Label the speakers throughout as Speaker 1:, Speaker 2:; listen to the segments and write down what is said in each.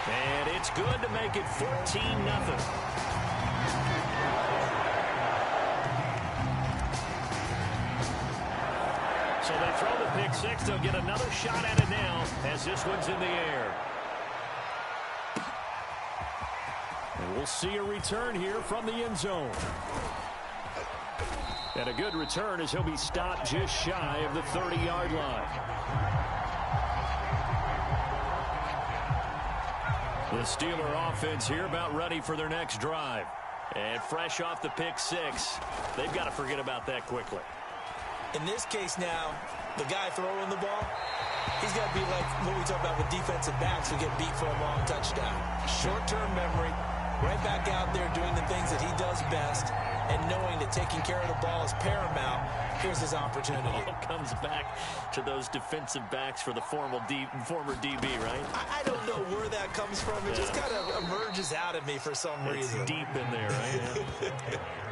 Speaker 1: And it's good to make it 14-0. So they throw the pick six. They'll get another shot at it now as this one's in the air. And we'll see a return here from the end zone. And a good return as he'll be stopped just shy of the 30-yard line. The Steeler offense here about ready for their next drive. And fresh off the pick six, they've got to forget about that quickly.
Speaker 2: In this case now, the guy throwing the ball, he's got to be like what we talk about with defensive backs who get beat for a long touchdown. Short-term memory, right back out there doing the things that he does best, and knowing that taking care of the ball is paramount. Here's his opportunity.
Speaker 1: It all comes back to those defensive backs for the former DB, right?
Speaker 2: I don't know where that comes from. It just kind of emerges out of me for some reason.
Speaker 1: It's deep in there, right?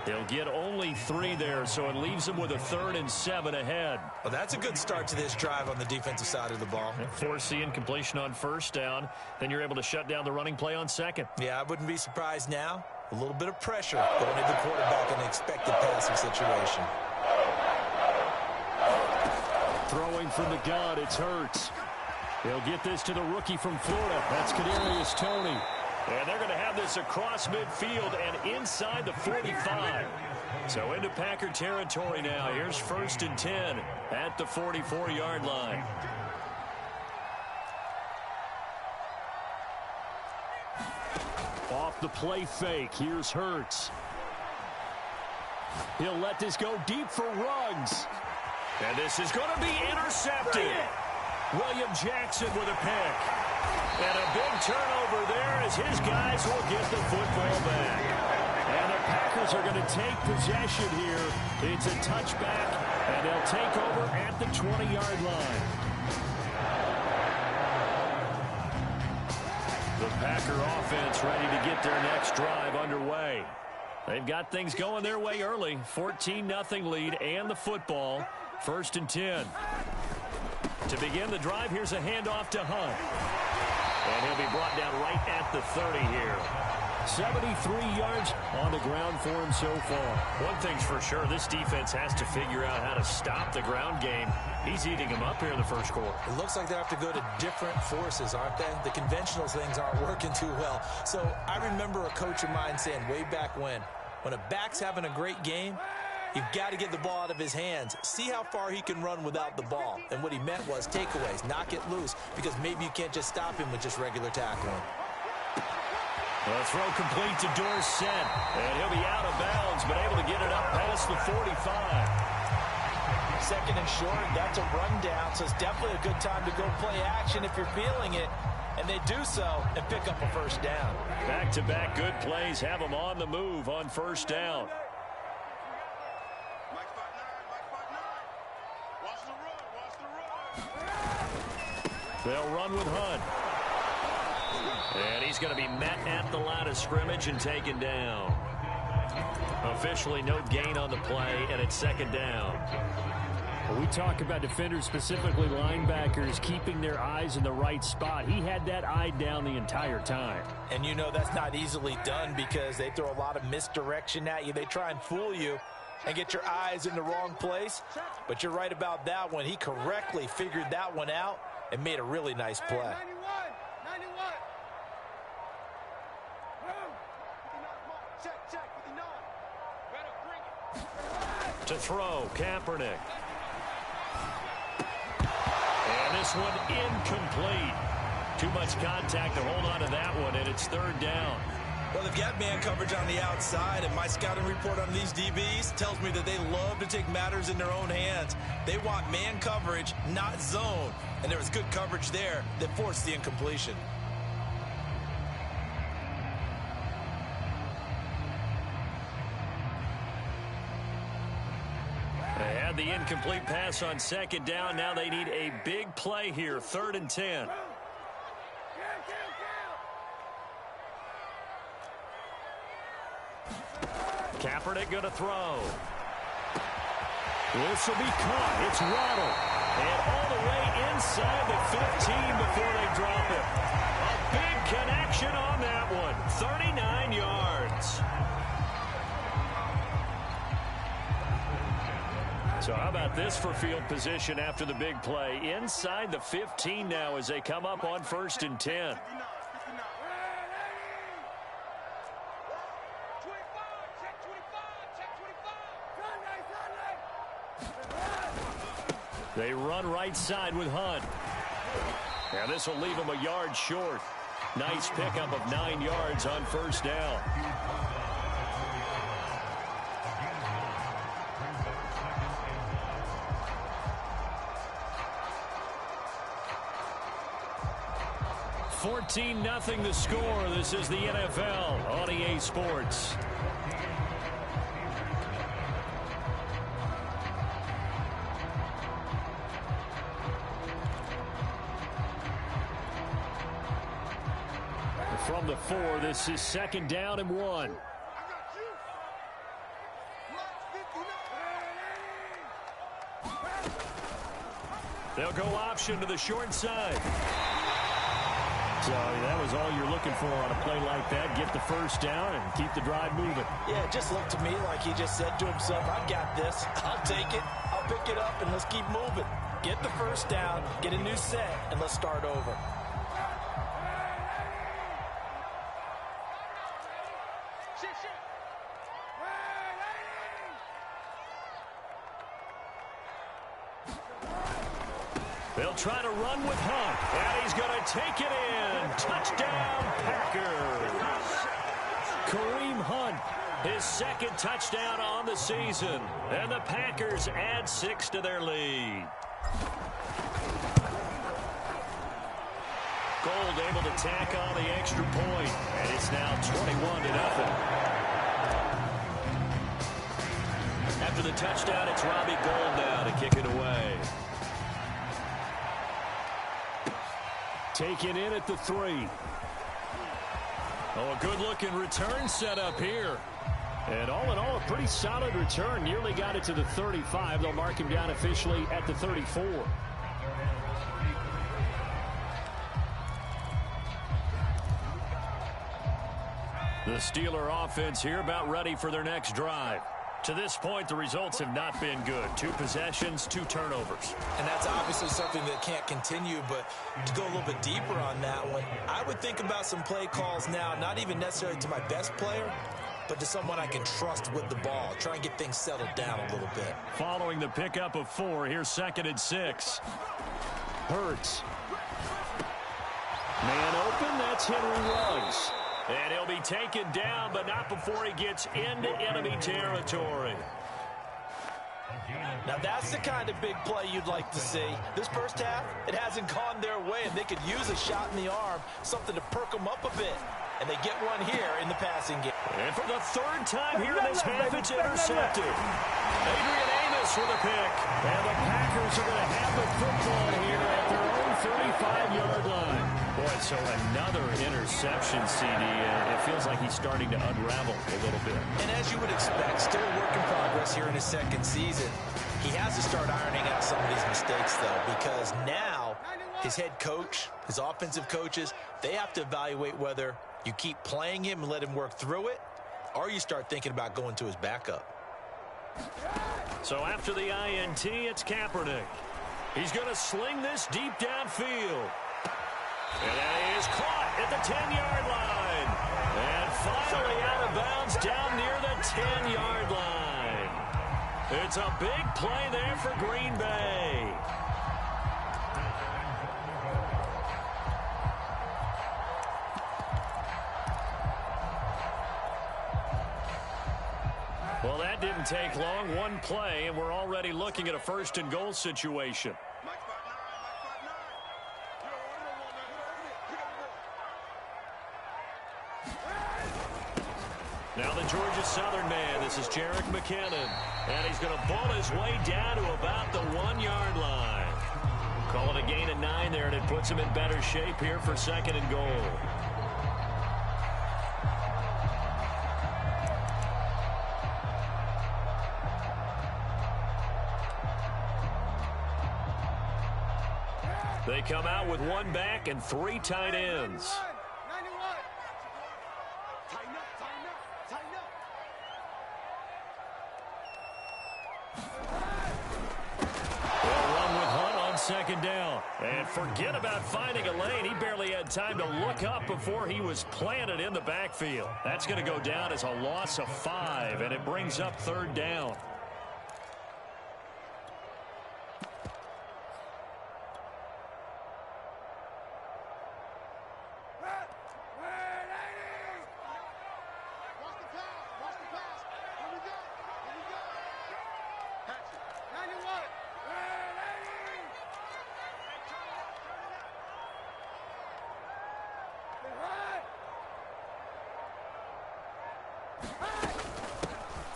Speaker 1: They'll get only 3 there, so it leaves them with a 3rd and 7 ahead.
Speaker 2: Well, that's a good start to this drive on the defensive side of the ball.
Speaker 1: Force the incompletion on first down. Then you're able to shut down the running play on second.
Speaker 2: Yeah, I wouldn't be surprised now. A little bit of pressure going into the quarterback in an expected passing situation.
Speaker 1: Throwing from the gun, it's Hurts. They'll get this to the rookie from Florida. That's Kadarius Toney. And they're going to have this across midfield and inside the 45. So into Packer territory now. Here's 1st and 10 at the 44-yard line. Off the play fake, here's Hurts. He'll let this go deep for Ruggs. And this is going to be intercepted. William Jackson with a pick. And a big turnover there as his guys will get the football back. And the Packers are going to take possession here. It's a touchback, and they'll take over at the 20-yard line. The Packer offense ready to get their next drive underway. They've got things going their way early. 14-0 lead and the football. 1st and 10. To begin the drive, here's a handoff to Hunt. And he'll be brought down right at the 30 here. 73 yards on the ground for him so far. One thing's for sure, this defense has to figure out how to stop the ground game. He's eating them up here in the first quarter.
Speaker 2: It looks like they have to go to different forces, aren't they? The conventional things aren't working too well. So I remember a coach of mine saying way back when a back's having a great game, you've got to get the ball out of his hands. See how far he can run without the ball. And what he meant was takeaways, knock it loose, because maybe you can't just stop him with just regular tackling.
Speaker 1: The throw complete to Dorsett, and he'll be out of bounds, but able to get it up past the 45.
Speaker 2: 2nd and short, that's a rundown, so it's definitely a good time to go play action if you're feeling it. And they do so and pick up a 1st down.
Speaker 1: Back-to-back good plays have them on the move on 1st down. They'll run with Hunt. And he's going to be met at the line of scrimmage and taken down. Officially no gain on the play, and it's 2nd down.
Speaker 3: Well, we talk about defenders, specifically linebackers, keeping their eyes in the right spot. He had that eye down the entire time.
Speaker 2: And you know that's not easily done because they throw a lot of misdirection at you. They try and fool you and get your eyes in the wrong place. But you're right about that one. He correctly figured that one out and made a really nice play.
Speaker 1: To throw, Kaepernick. And this one incomplete. Too much contact to hold on to that one, and it's 3rd down.
Speaker 2: Well, they've got man coverage on the outside, and my scouting report on these DBs tells me that they love to take matters in their own hands. They want man coverage, not zone. And there was good coverage there that forced the incompletion.
Speaker 1: They had the incomplete pass on 2nd down. Now they need a big play here, 3rd and 10. Kaepernick going to throw. This will be caught. It's Waddle. And all the way inside the 15 before they drop it. A big connection. run, 39 yards. So how about this for field position after the big play? Inside the 15 now as they come up on 1st and 10. They run right side with Hunt. Now this will leave him a yard short. Nice pickup of 9 yards on 1st down. $14-0 the score. This is the NFL on EA Sports. From the 4, this is 2nd down and 1. They'll go option to the short side. So that was all you're looking for on a play like that. Get the 1st down and keep the drive moving.
Speaker 2: Yeah, it just looked to me like he just said to himself, I got this. I'll take it. I'll pick it up, and let's keep moving. Get the 1st down, get a new set, and let's start over.
Speaker 1: They'll try to run with Hunt, and he's going to take it in. Touchdown, Packers. Kareem Hunt, his 2nd touchdown on the season, and the Packers add 6 to their lead. Gold able to tack on the extra point, and it's now 21-0. After the touchdown, it's Robbie Gold now to kick it away. Taken in at the 3. Oh, a good-looking return set up here. And all in all, a pretty solid return. Nearly got it to the 35. They'll mark him down officially at the 34. The Steeler offense here about ready for their next drive. To this point, the results have not been good. 2 possessions, 2 turnovers.
Speaker 2: And that's obviously something that can't continue, but to go a little bit deeper on that one, I would think about some play calls now, not even necessarily to my best player, but to someone I can trust with the ball. Try and get things settled down a little bit.
Speaker 1: Following the pickup of 4, here's 2nd and 6. Hurts. Man open, that's Henry Ruggs. And he'll be taken down, but not before he gets into enemy territory.
Speaker 2: Now that's the kind of big play you'd like to see. This first half, it hasn't gone their way, and they could use a shot in the arm, something to perk them up a bit. And they get one here in the passing game.
Speaker 1: And for the 3rd time here in this half, it's intercepted. Adrian Amos with a pick. And the Packers are going to have the football here at their own 35-yard line. Boy, so another interception, CD. It feels like he's starting to unravel a little bit.
Speaker 2: And as you would expect, still a work in progress here in his 2nd season. He has to start ironing out some of these mistakes, though, because now his head coach, his offensive coaches, they have to evaluate whether you keep playing him and let him work through it, or you start thinking about going to his backup.
Speaker 1: So after the INT, it's Kaepernick. He's going to sling this deep downfield. And that is caught at the 10-yard line. And finally out of bounds down near the 10-yard line. It's a big play there for Green Bay. Well, that didn't take long. One play, and we're already looking at a 1st and goal situation. Now the Georgia Southern man. This is Jerick McKinnon. And he's going to ball his way down to about the 1-yard line. Call it a gain of 9 there, and it puts him in better shape here for 2nd and goal. They come out with 1 back and 3 tight ends. second down. And forget about finding a lane. He barely had time to look up before he was planted in the backfield. That's going to go down as a loss of 5, and it brings up third down.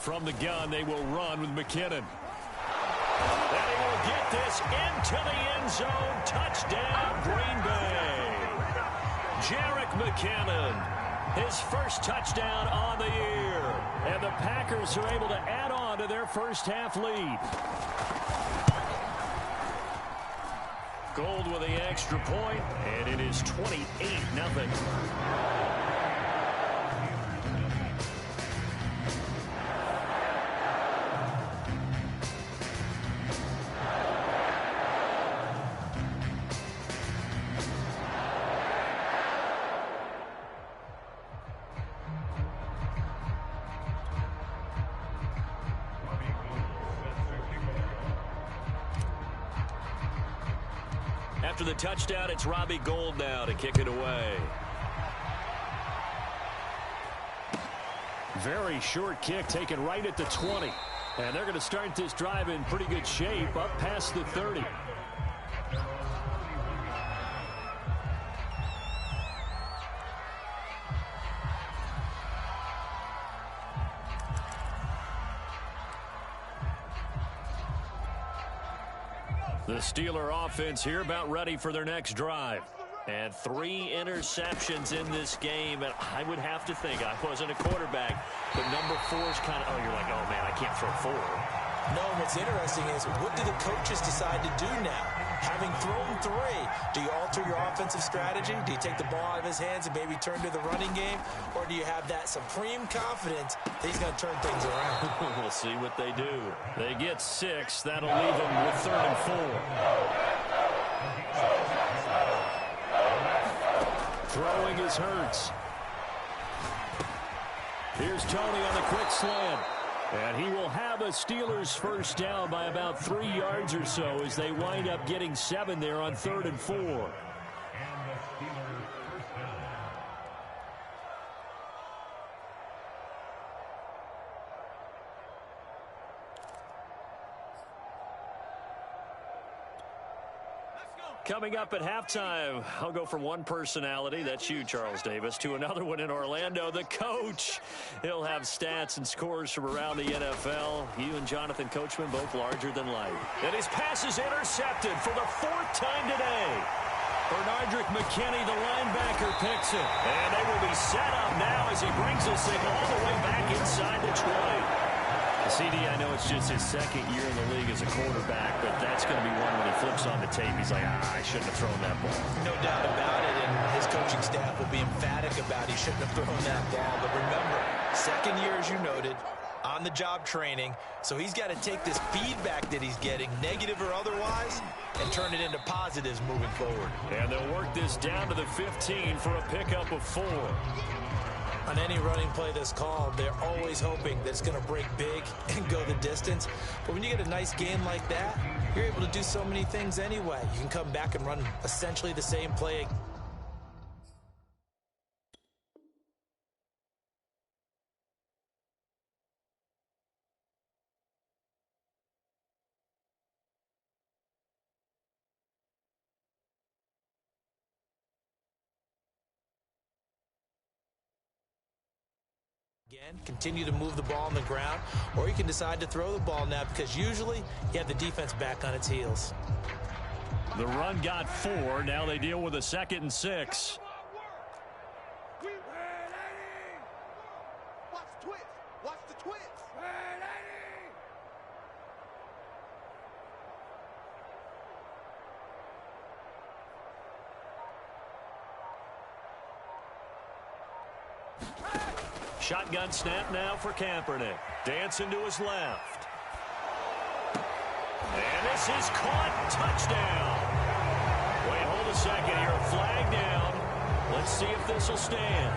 Speaker 1: From the gun, they will run with McKinnon. And he will get this into the end zone. Touchdown, Green Bay. Jerick McKinnon, his first touchdown on the year. And the Packers are able to add on to their first half lead. Gold with the extra point, and it is 28-0. After the touchdown, it's Robbie Gould now to kick it away. Very short kick taken right at the 20. And they're going to start this drive in pretty good shape up past the 30. The Steeler offense here about ready for their next drive. And 3 interceptions in this game. And I would have to think, I wasn't a quarterback, but number 4 is kind of, you're like, oh, man, I can't throw 4.
Speaker 2: No, what's interesting is what do the coaches decide to do now? Having thrown 3, do you alter your offensive strategy? Do you take the ball out of his hands and maybe turn to the running game? Or do you have that supreme confidence that he's going to turn things around?
Speaker 1: We'll see what they do. They get 6. That'll leave them with 3rd and 4. Throwing is Hurts. Here's Tony on the quick slant. And he will have a Steelers first down by about 3 yards or so as they wind up getting 7 there on 3rd and 4. Coming up at halftime, I'll go from one personality, that's you, Charles Davis, to another one in Orlando, the coach. He'll have stats and scores from around the NFL. You and Jonathan Coachman both larger than life. And his pass is intercepted for the 4th time today. Bernardrick McKinney, the linebacker, picks it. And they will be set up now as he brings this thing all the way back inside the 20. CD, I know it's just his 2nd year in the league as a quarterback, but that's going to be one when he flips on the tape. He's like, I shouldn't have thrown that ball.
Speaker 2: No doubt about it, and his coaching staff will be emphatic about he shouldn't have thrown that ball. But remember, 2nd year, as you noted, on-the-job training, so he's got to take this feedback that he's getting, negative or otherwise, and turn it into positives moving forward.
Speaker 1: And they'll work this down to the 15 for a pickup of 4.
Speaker 2: On any running play that's called, they're always hoping that it's going to break big and go the distance. But when you get a nice game like that, you're able to do so many things anyway. You can come back and run essentially the same play. Again, continue to move the ball on the ground, or you can decide to throw the ball now because usually you have the defense back on its heels.
Speaker 1: The run got 4. Now they deal with a 2nd and 6.
Speaker 4: Watch the twist. Watch the twist.
Speaker 1: Shotgun snap now for Kaepernick. Dancing to his left. And this is caught. Touchdown. a second here. Flag down. Let's see if this will stand.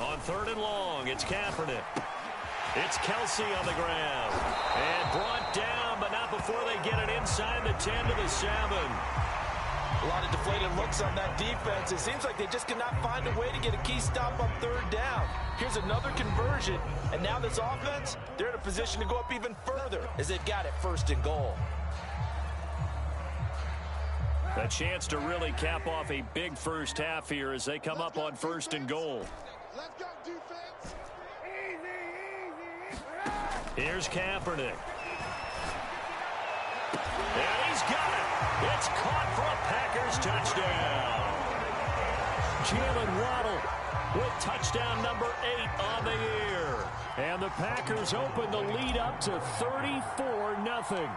Speaker 1: On 3rd and long, it's Kaepernick. It's Kelsey on the ground. And brought down, but not before they get it inside the 10 to the 7.
Speaker 2: A lot of deflated looks on that defense. It seems like they just cannot find a way to get a key stop on 3rd down. Here's another conversion, and now this offense, they're in a position to go up even further as they've got it 1st and goal.
Speaker 1: A chance to really cap off a big first half here as they come up on 1st and goal.
Speaker 4: Let's go, defense.
Speaker 1: Here's Kaepernick. And he's got it. It's caught for a Packers touchdown.
Speaker 3: Jalen Waddle with touchdown number 8 on the year. And the Packers open the lead up to 34-0.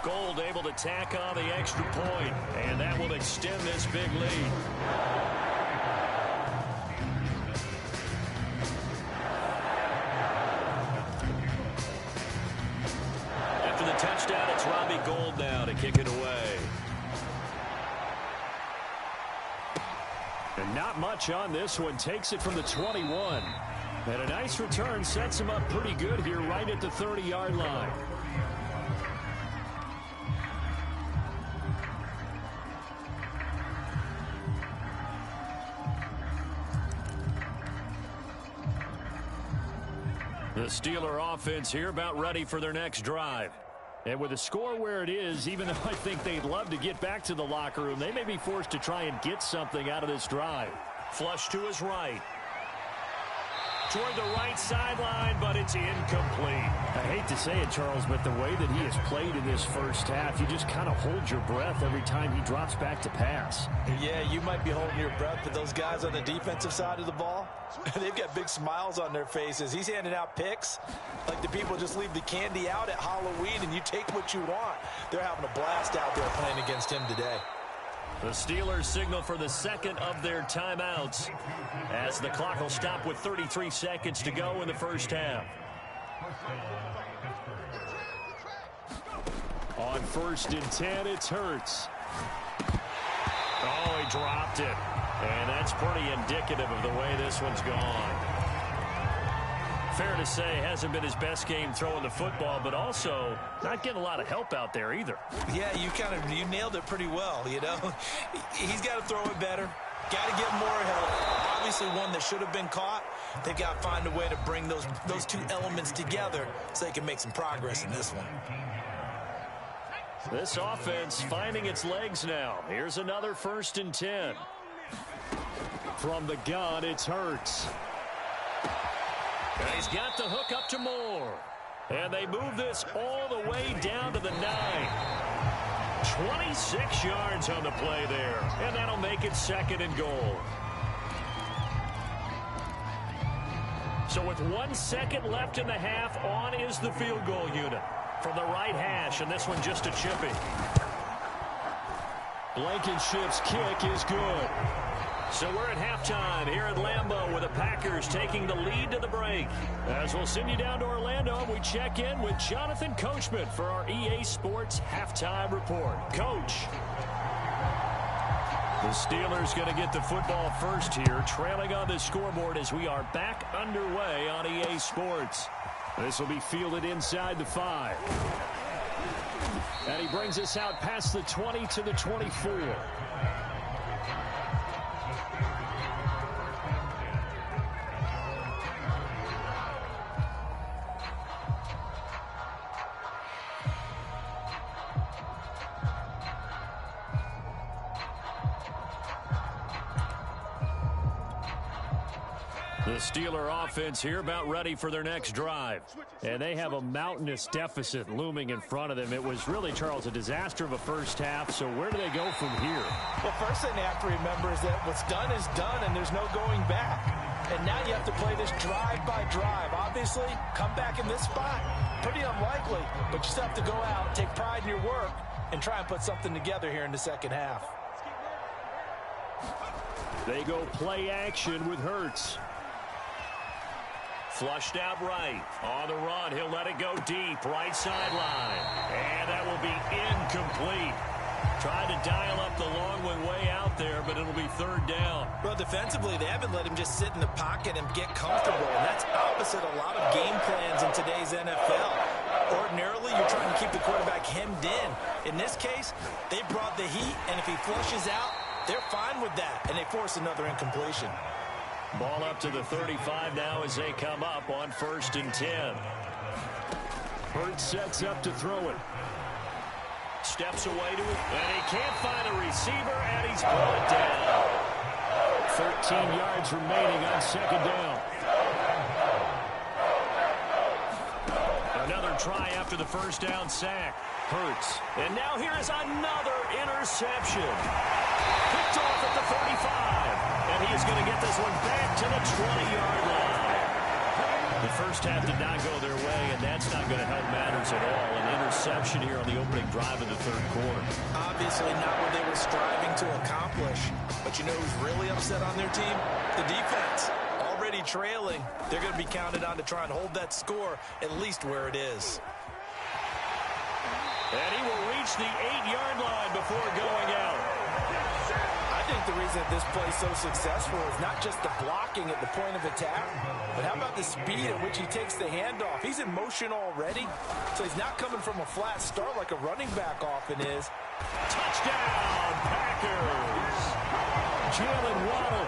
Speaker 1: Gold able to tack on the extra point, and that will extend this big lead. After the touchdown, it's Robbie Gould now to kick it away.
Speaker 3: And not much on this one. Takes it from the 21. And a nice return sets him up pretty good here right at the 30-yard line.
Speaker 1: The Steeler offense here about ready for their next drive.
Speaker 3: And with the score where it is, even though I think they'd love to get back to the locker room, they may be forced to try and get something out of this drive.
Speaker 1: Flush to his right. Toward the right sideline, but it's incomplete.
Speaker 3: I hate to say it, Charles, but the way that he has played in this first half, you just kind of hold your breath every time he drops back to pass.
Speaker 2: Yeah, you might be holding your breath, but those guys on the defensive side of the ball, they've got big smiles on their faces. He's handing out picks like the people just leave the candy out at Halloween and you take what you want. They're having a blast out there playing against him today.
Speaker 1: The Steelers signal for the second of their timeouts as the clock will stop with 33 seconds to go in the first half.
Speaker 3: On 1st and 10, it's Hurts.
Speaker 1: Oh, he dropped it. And that's pretty indicative of the way this one's gone. Fair to say, hasn't been his best game throwing the football, but also not getting a lot of help out there either.
Speaker 2: Yeah, you nailed it pretty well, you know. He's got to throw it better. Got to get more help. Obviously one that should have been caught. They've got to find a way to bring those two elements together so they can make some progress in this one.
Speaker 1: This offense finding its legs now. Here's another 1st and 10.
Speaker 3: From the gun, it's Hurts.
Speaker 1: And he's got the hook up to Moore. And they move this all the way down to the 9. 26 yards on the play there. And that'll make it 2nd and goal. So with 1 second left in the half, on is the field goal unit. From the right hash, and this one just a chippy.
Speaker 3: Blankenship's kick is good.
Speaker 1: So we're at halftime here at Lambeau with the Packers taking the lead to the break. As we'll send you down to Orlando, we check in with Jonathan Coachman for our EA Sports Halftime Report. Coach. The Steelers going to get the football first here, trailing on the scoreboard as we are back underway on EA Sports.
Speaker 3: This will be fielded inside the 5. And he brings us out past the 20 to the 24.
Speaker 1: The Steeler offense here about ready for their next drive.
Speaker 3: And they have a mountainous deficit looming in front of them. It was really, Charles, a disaster of a first half. So where do they go from here?
Speaker 2: Well, first thing they have to remember is that what's done is done and there's no going back. And now you have to play this drive by drive. Obviously, come back in this spot, pretty unlikely. But you still have to go out, take pride in your work, and try and put something together here in the second half.
Speaker 3: They go play action with Hurts.
Speaker 1: Flushed out right. On the run, he'll let it go deep. Right sideline. And that will be incomplete. Tried to dial up the long one way out there, but it'll be third down.
Speaker 2: Well, defensively, they haven't let him just sit in the pocket and get comfortable. And that's opposite a lot of game plans in today's NFL. Ordinarily, you're trying to keep the quarterback hemmed in. In this case, they brought the heat, and if he flushes out, they're fine with that, and they force another incompletion.
Speaker 1: Ball up to the 35 now as they come up on 1st and 10.
Speaker 3: Hurts sets up to throw it.
Speaker 1: Steps away to it, and he can't find a receiver, and he's brought down.
Speaker 3: 13 yards remaining on 2nd down.
Speaker 1: Another try after the first down sack. Hurts. And now here is another interception. Picked off at the 35. And he is going to get this one back to the 20-yard line. The first half did not go their way, and that's not going to help matters at all. An interception here on the opening drive of the third quarter.
Speaker 2: Obviously not what they were striving to accomplish. But you know who's really upset on their team? The defense. Already trailing. They're going to be counted on to try and hold that score at least where it is.
Speaker 1: And he will reach the 8-yard line before going out.
Speaker 2: I think the reason that this play is so successful is not just the blocking at the point of attack, but how about the speed at which he takes the handoff? He's in motion already, so he's not coming from a flat start like a running back often is.
Speaker 1: Touchdown, Packers!
Speaker 3: Jalen Waddle.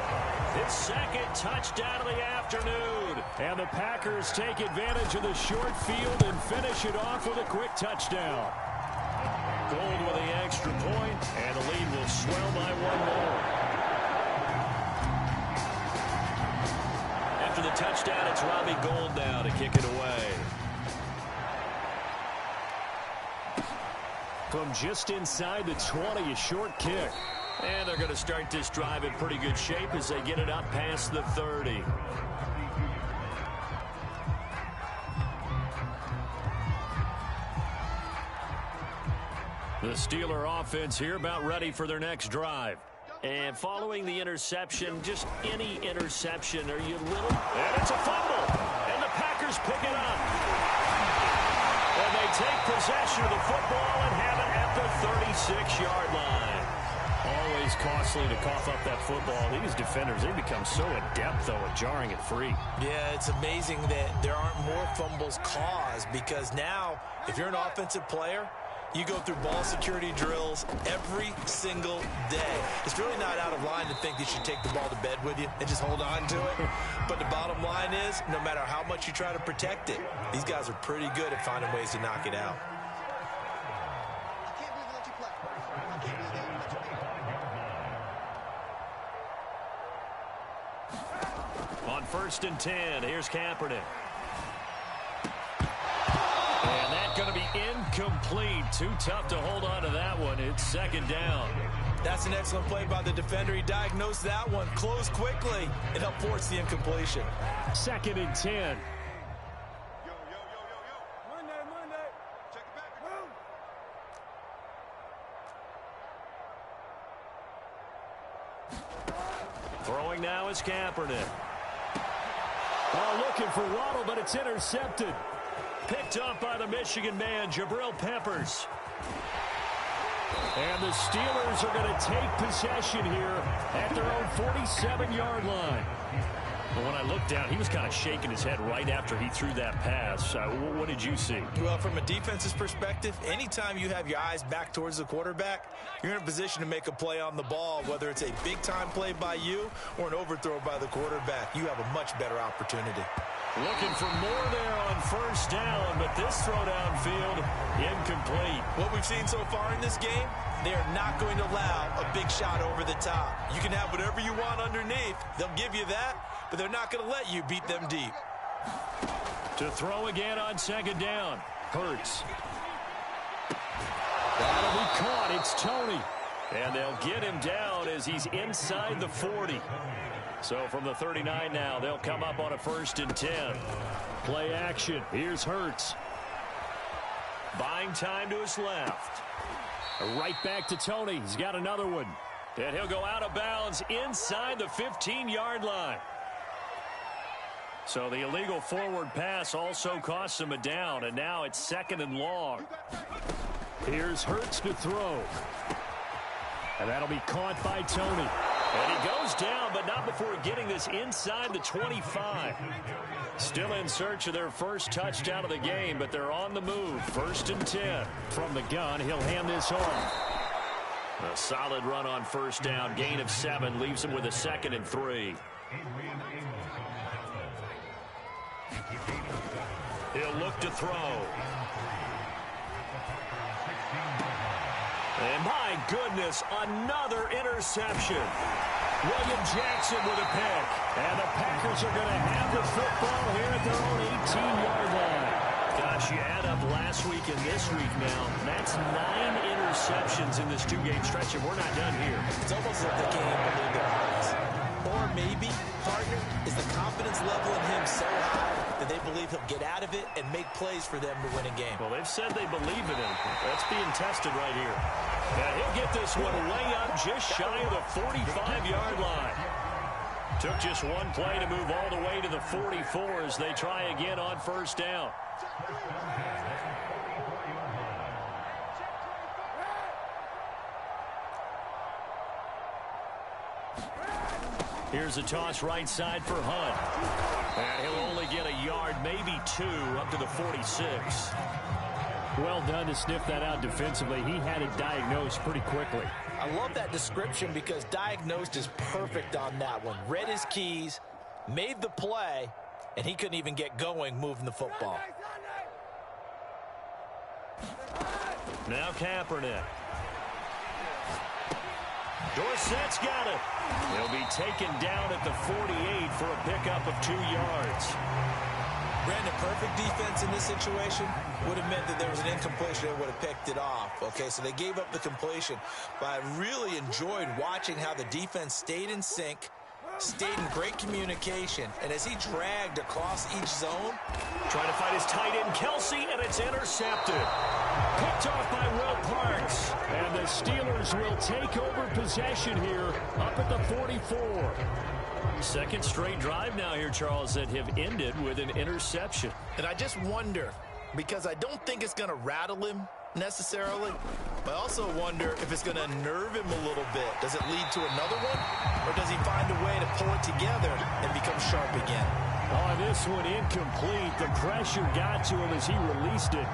Speaker 1: His second touchdown of the afternoon.
Speaker 3: And the Packers take advantage of the short field and finish it off with a quick touchdown.
Speaker 1: Gold with the extra point, and the lead will swell by one more. After the touchdown, it's Robbie Gould now to kick it away.
Speaker 3: From just inside the 20, a short kick.
Speaker 1: And they're going to start this drive in pretty good shape as they get it up past the 30. The Steeler offense here about ready for their next drive. And following the interception, just any interception, are you little? And it's a fumble. And the Packers pick it up. And they take possession of the football and have it at the 36-yard line.
Speaker 3: Always costly to cough up that football. These defenders, they become so adept, though, at jarring it free.
Speaker 2: Yeah, it's amazing that there aren't more fumbles caused because now, if you're an offensive player, you go through ball security drills every single day. It's really not out of line to think you should take the ball to bed with you and just hold on to it. But the bottom line is, no matter how much you try to protect it, these guys are pretty good at finding ways to knock it out.
Speaker 1: On 1st and 10, here's Kaepernick. And that's going to be incomplete. Too tough to hold on to that one. It's 2nd down.
Speaker 2: That's an excellent play by the defender. He diagnosed that one, closed quickly, and helped force the incompletion.
Speaker 3: 2nd and 10.
Speaker 4: Monday. Check it back. Move.
Speaker 1: Throwing now is Kaepernick.
Speaker 3: Oh, looking for Waddle, but it's intercepted.
Speaker 1: Picked up by the Michigan man, Jabril Peppers.
Speaker 3: And the Steelers are going to take possession here at their own 47-yard line.
Speaker 1: But when I looked down, he was kind of shaking his head right after he threw that pass. What did you see?
Speaker 2: Well, from a defense's perspective, anytime you have your eyes back towards the quarterback, you're in a position to make a play on the ball, whether it's a big-time play by you or an overthrow by the quarterback. You have a much better opportunity.
Speaker 1: Looking for more there on 1st down, but this throw downfield, incomplete.
Speaker 2: What we've seen so far in this game, they are not going to allow a big shot over the top. You can have whatever you want underneath. They'll give you that, but they're not going to let you beat them deep.
Speaker 1: To throw again on 2nd down. Hurts.
Speaker 3: That'll be caught. It's Tony.
Speaker 1: And they'll get him down as he's inside the 40. So from the 39 now, they'll come up on a 1st and 10.
Speaker 3: Play action. Here's Hurts.
Speaker 1: Buying time to his left.
Speaker 3: Right back to Tony. He's got another one.
Speaker 1: And he'll go out of bounds inside the 15-yard line. So the illegal forward pass also costs him a down, and now it's 2nd and long.
Speaker 3: Here's Hurts to throw. And that'll be caught by Tony.
Speaker 1: And he goes down, but not before getting this inside the 25. Still in search of their first touchdown of the game, but they're on the move. 1st and 10.
Speaker 3: From the gun, he'll hand this off.
Speaker 1: A solid run on 1st down. Gain of 7 leaves him with a 2nd and 3. He'll look to throw. And my goodness, another interception. William Jackson with a pick. And the Packers are going to have the football here at their own 18-yard line. Gosh, you add up last week and this week now. That's 9 interceptions in this 2-game stretch, and we're not done here.
Speaker 2: It's almost like they can't believe their eyes. Or maybe, partner, is the confidence level in him so high that they believe he'll get out of it and make plays for them to win a game.
Speaker 1: Well, they've said they believe in him. That's being tested right here. And he'll get this one way up just shy of the 45-yard line. Took just one play to move all the way to the 44 as they try again on 1st down. Here's a toss right side for Hunt. And he'll only get a yard, maybe 2, up to the 46.
Speaker 3: Well done to sniff that out defensively. He had it diagnosed pretty quickly.
Speaker 2: I love that description because diagnosed is perfect on that one. Read his keys, made the play, and he couldn't even get going moving the football.
Speaker 1: Now Kaepernick. Dorsett's got it. He'll be taken down at the 48 for a pickup of 2 yards.
Speaker 2: Brandon, perfect defense in this situation would have meant that there was an incompletion. They would have picked it off. Okay, so they gave up the completion. But I really enjoyed watching how the defense stayed in sync, stayed in great communication, and as he dragged across each zone.
Speaker 1: Trying to fight his tight end, Kelsey, and it's intercepted. Picked off by Will Parks.
Speaker 3: And the Steelers will take over possession here up at the 44.
Speaker 1: Second straight drive now here, Charles, that have ended with an interception.
Speaker 5: And I just wonder, because I don't think it's going to rattle him necessarily, but I also wonder if it's going to nerve him a little bit. Does it lead to another one, or does he find a way to pull it together and become sharp again?
Speaker 3: Oh, this one incomplete. The pressure got to him as he released it.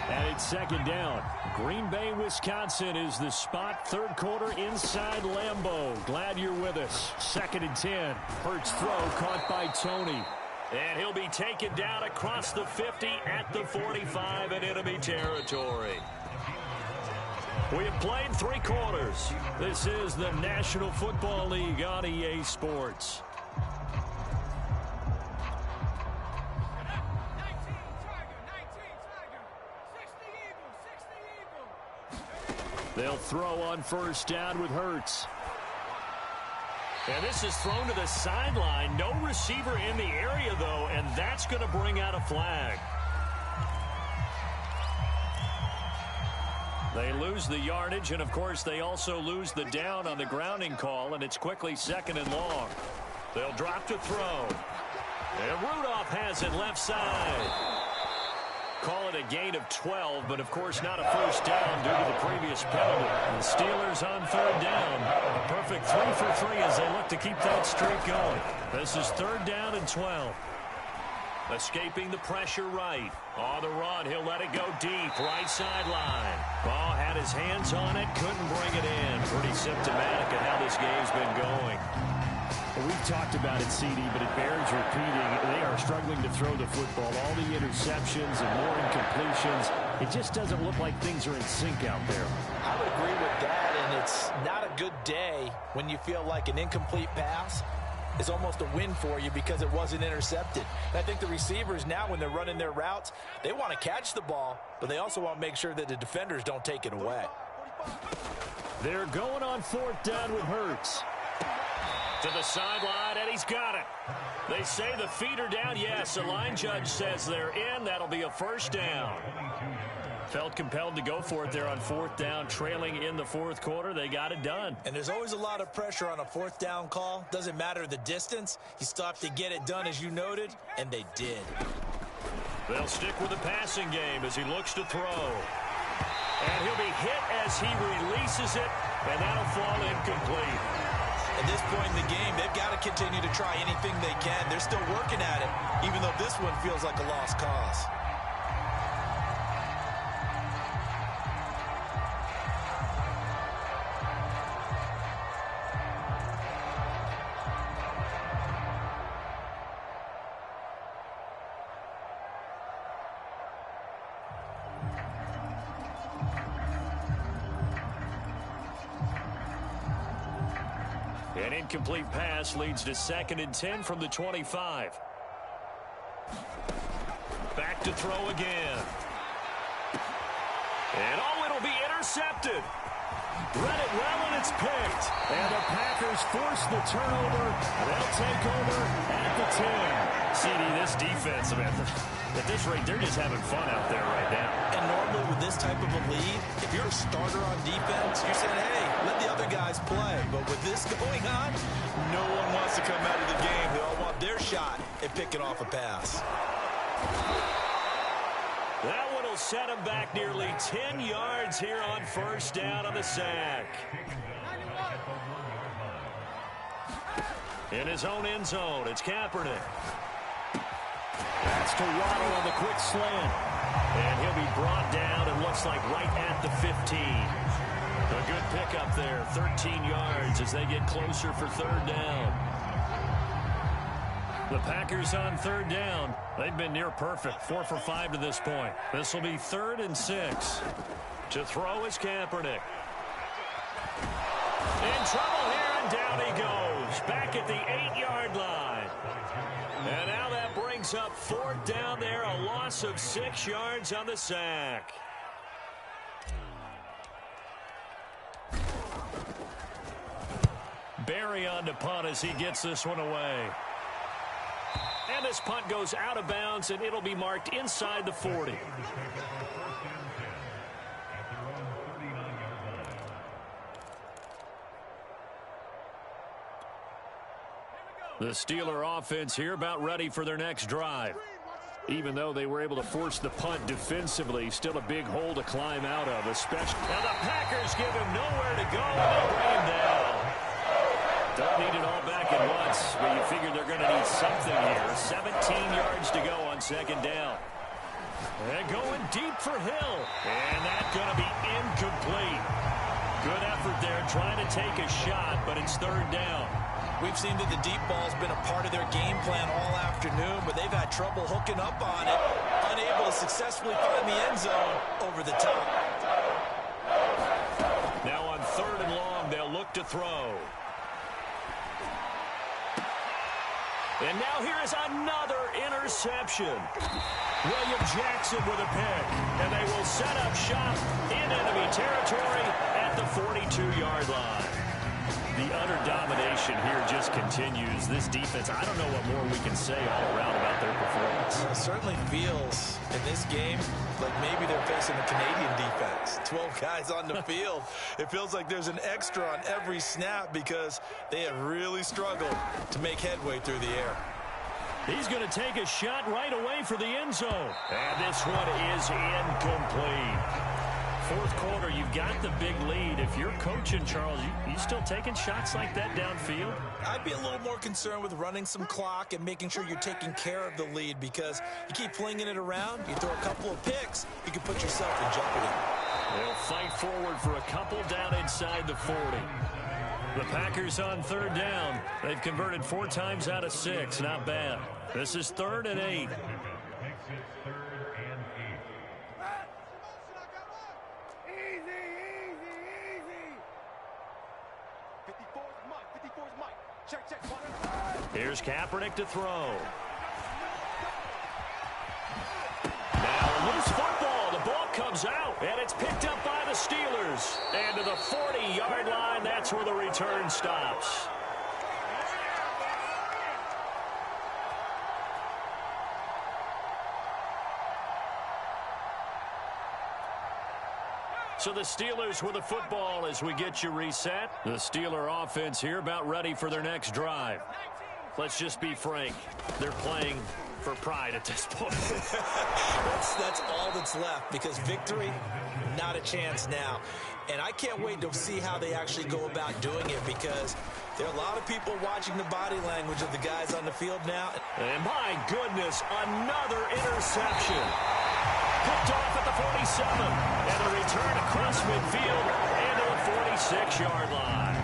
Speaker 3: And it's 2nd down. Green Bay, Wisconsin is the spot. 3rd quarter inside Lambeau. Glad you're with us. 2nd and 10. Hurts throw caught by Tony.
Speaker 1: And he'll be taken down across the 50 at the 45 in enemy territory. We have played 3 quarters. This is the National Football League on EA Sports.
Speaker 3: They'll throw on 1st down with Hurts.
Speaker 1: And this is thrown to the sideline. No receiver in the area, though, and that's going to bring out a flag. They lose the yardage, and, of course, they also lose the down on the grounding call, and it's quickly 2nd and long. They'll drop to throw. And Rudolph has it left side. Call it a gain of 12, but of course not a first down due to the previous penalty. The Steelers on 3rd down. A perfect 3 for 3 as they look to keep that streak going. This is 3rd down and 12. Escaping the pressure right. On the run, he'll let it go deep. Right sideline. Ball had his hands on it, couldn't bring it in. Pretty symptomatic of how this game's been going.
Speaker 3: Well, we've talked about it, CD, but it bears repeating. They are struggling to throw the football. All the interceptions and more incompletions. It just doesn't look like things are in sync out there.
Speaker 2: I would agree with that, and it's not a good day when you feel like an incomplete pass is almost a win for you because it wasn't intercepted. And I think the receivers now, when they're running their routes, they want to catch the ball, but they also want to make sure that the defenders don't take it away.
Speaker 3: They're going on 4th down with Hurts.
Speaker 1: To the sideline, and he's got it. They say the feet are down. Yes, the line judge says they're in. That'll be a first down. Felt compelled to go for it there on fourth down, trailing in the fourth quarter. They got it done.
Speaker 2: And there's always a lot of pressure on a fourth down call. Doesn't matter the distance. You stop to get it done, as you noted, and they did.
Speaker 1: They'll stick with the passing game as he looks to throw. And he'll be hit as he releases it, and that'll fall incomplete.
Speaker 2: At this point in the game, they've got to continue to try anything they can. They're still working at it, even though this one feels like a lost cause.
Speaker 1: An incomplete pass leads to 2nd and 10 from the 25. Back to throw again. And it'll be intercepted. Read it well, and it's picked. And the Packers force the turnover. They'll take over at the 10. CD, this defense, at this rate, they're just having fun out there right now.
Speaker 2: And normally with this type of a lead, if you're a starter on defense, you're saying, hey, let the other guys play. But with this going on, no one wants to come out of the game. They all want their shot at picking off a pass.
Speaker 1: That one will set him back nearly 10 yards here on first down on the sack. In his own end zone, it's Kaepernick. That's to Waddle on the quick slant. And he'll be brought down, it looks like right at the 15. A good pickup there, 13 yards as they get closer for third down. The Packers on third down. They've been near perfect, 4 for 5 to this point. This will be 3rd and 6. To throw is Kaepernick. In trouble here, and down he goes. Back at the 8-yard line. And now that brings up 4th down there, a loss of 6 yards on the sack. Barry on to punt as he gets this one away. And this punt goes out of bounds, and it'll be marked inside the 40. The Steeler offense here about ready for their next drive. Even though they were able to force the punt defensively, still a big hole to climb out of, especially. And the Packers give him nowhere to go, and they'll bring him down. Don't need it all back at once, but you figure they're going to need something here. 17 yards to go on 2nd down. And going deep for Hill. And that's going to be incomplete. Good effort there trying to take a shot, but it's 3rd down.
Speaker 2: We've seen that the deep ball's been a part of their game plan all afternoon, but they've had trouble hooking up on it, unable to successfully find the end zone over the top.
Speaker 1: Now on 3rd and long, they'll look to throw. And now here is another interception. William Jackson with a pick. And they will set up shop in enemy territory at the 42-yard line. The utter domination here just continues. This defense, I don't know what more we can say all around about their performance.
Speaker 2: It certainly feels in this game like maybe they're facing a Canadian defense. 12 guys on the field. It feels like there's an extra on every snap because they have really struggled to make headway through the air.
Speaker 1: He's going to take a shot right away for the end zone. And this one is incomplete. 4th quarter, you've got the big lead. If you're coaching, Charles, you still taking shots like that downfield?
Speaker 2: I'd be a little more concerned with running some clock and making sure you're taking care of the lead, because you keep flinging it around, you throw a couple of picks, you can put yourself in jeopardy.
Speaker 1: They'll fight forward for a couple down inside the 40. The Packers on 3rd down. They've converted 4 times out of 6. Not bad. This is 3rd and 8. Here's Kaepernick to throw. Now loose football. The ball comes out, and it's picked up by the Steelers. And to the 40-yard line, that's where the return stops. So the Steelers with the football as we get you reset. The Steeler offense here about ready for their next drive. Let's just be frank. They're playing for pride at this point.
Speaker 2: that's all that's left, because victory, not a chance now. And I can't wait to see how they actually go about doing it, because there are a lot of people watching the body language of the guys on the field now.
Speaker 1: And my goodness, another interception. Picked off at the 47. And a return across midfield and to the 46-yard line.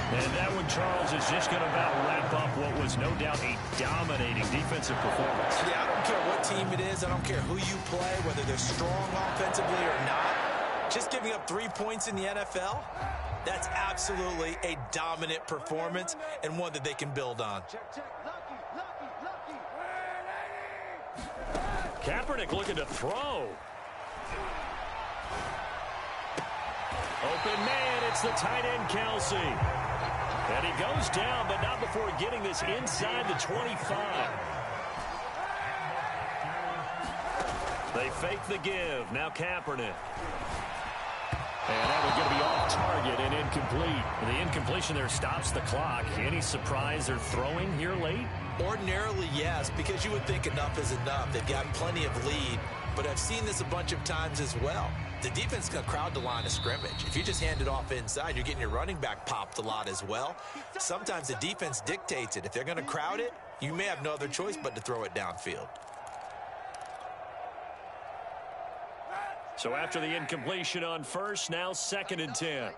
Speaker 1: And that one, Charles, is just going to about wrap up what was no doubt a dominating defensive performance.
Speaker 2: Yeah, I don't care what team it is. I don't care who you play, whether they're strong offensively or not. Just giving up 3 points in the NFL, that's absolutely a dominant performance and one that they can build on.
Speaker 1: Kaepernick looking to throw. Open man, it's the tight end, Kelsey. And he goes down, but not before getting this inside the 25. They fake the give. Now Kaepernick. And that was going to be off target and incomplete. The incompletion there stops the clock. Any surprise they're throwing here late?
Speaker 2: Ordinarily, yes, because you would think enough is enough. They've got plenty of lead, but I've seen this a bunch of times as well. The defense is going to crowd the line of scrimmage. If you just hand it off inside, you're getting your running back popped a lot as well. Sometimes the defense dictates it. If they're going to crowd it, you may have no other choice but to throw it downfield.
Speaker 1: So after the incompletion on first, now 2nd and 10.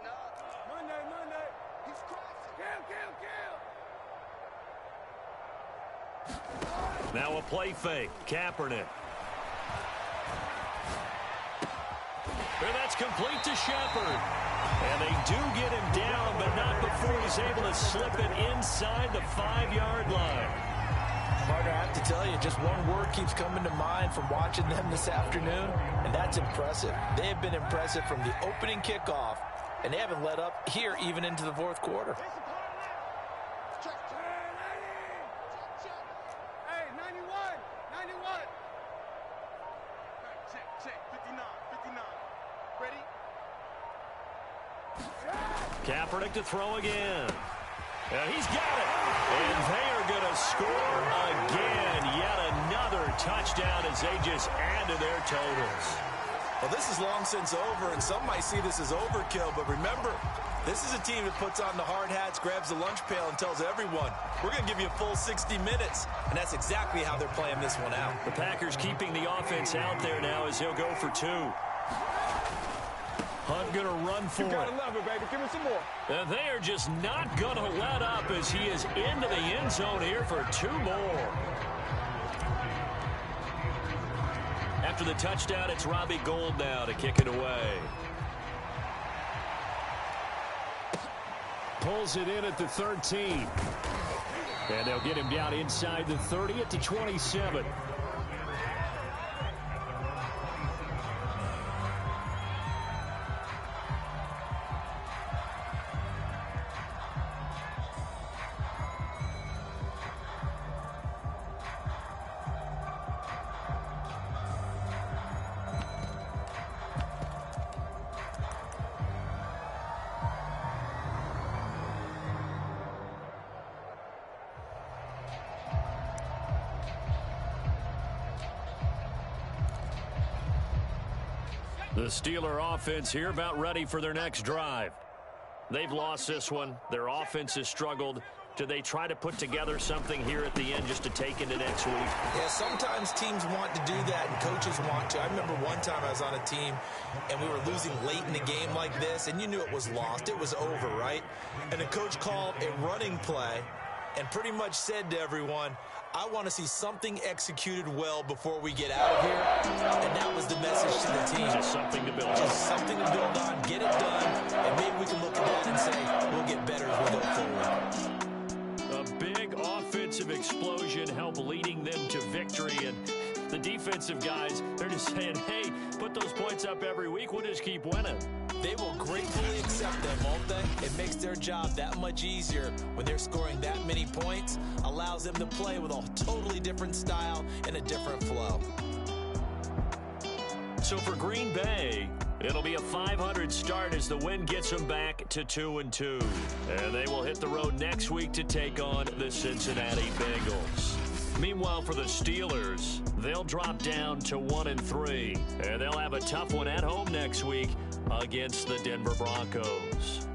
Speaker 1: Now a play fake. Kaepernick. And that's complete to Shepard. And they do get him down, but not before he's able to slip it inside the 5-yard line.
Speaker 2: Partner, I have to tell you, just one word keeps coming to mind from watching them this afternoon, and that's impressive. They have been impressive from the opening kickoff, and they haven't let up here even into the 4th quarter.
Speaker 4: Hey, 91. Check. 59. Ready?
Speaker 1: Kaepernick to throw again. And he's got it. And they are going to score again. Yet another touchdown as they just add to their totals.
Speaker 2: Well, this is long since over, and some might see this as overkill, but remember, this is a team that puts on the hard hats, grabs the lunch pail, and tells everyone, we're going to give you a full 60 minutes. And that's exactly how they're playing this one out.
Speaker 1: The Packers keeping the offense out there now as he'll go for 2. Hunt going to run for it.
Speaker 4: You gotta love it, baby. Give me some more.
Speaker 1: And they are just not going to let up as he is into the end zone here for 2 more. After the touchdown, it's Robbie Gould now to kick it away.
Speaker 3: Pulls it in at the 13. And they'll get him down inside the 30 at the 27.
Speaker 1: The Steeler offense here about ready for their next drive. They've lost this one. Their offense has struggled. Do they try to put together something here at the end just to take into next week?
Speaker 2: Yeah, sometimes teams want to do that and coaches want to. I remember one time I was on a team and we were losing late in the game like this, and you knew it was lost. It was over, right? And the coach called a running play and pretty much said to everyone, I want to see something executed well before we get out of here. And that was the message to the team.
Speaker 1: Just something to build on.
Speaker 2: Just something to build on, get it done, and maybe we can look at that and say, we'll get better as we go forward.
Speaker 1: A big offensive explosion helped leading them to victory. And the defensive guys, they're just saying, hey, put those points up every week. We'll just keep winning.
Speaker 2: They will gratefully accept them, won't they? It makes their job that much easier when they're scoring that many points, allows them to play with a totally different style and a different flow.
Speaker 1: So for Green Bay, it'll be a 500 start as the win gets them back to 2-2. And they will hit the road next week to take on the Cincinnati Bengals. Meanwhile, for the Steelers, they'll drop down to 1-3. And they'll have a tough one at home next week against the Denver Broncos.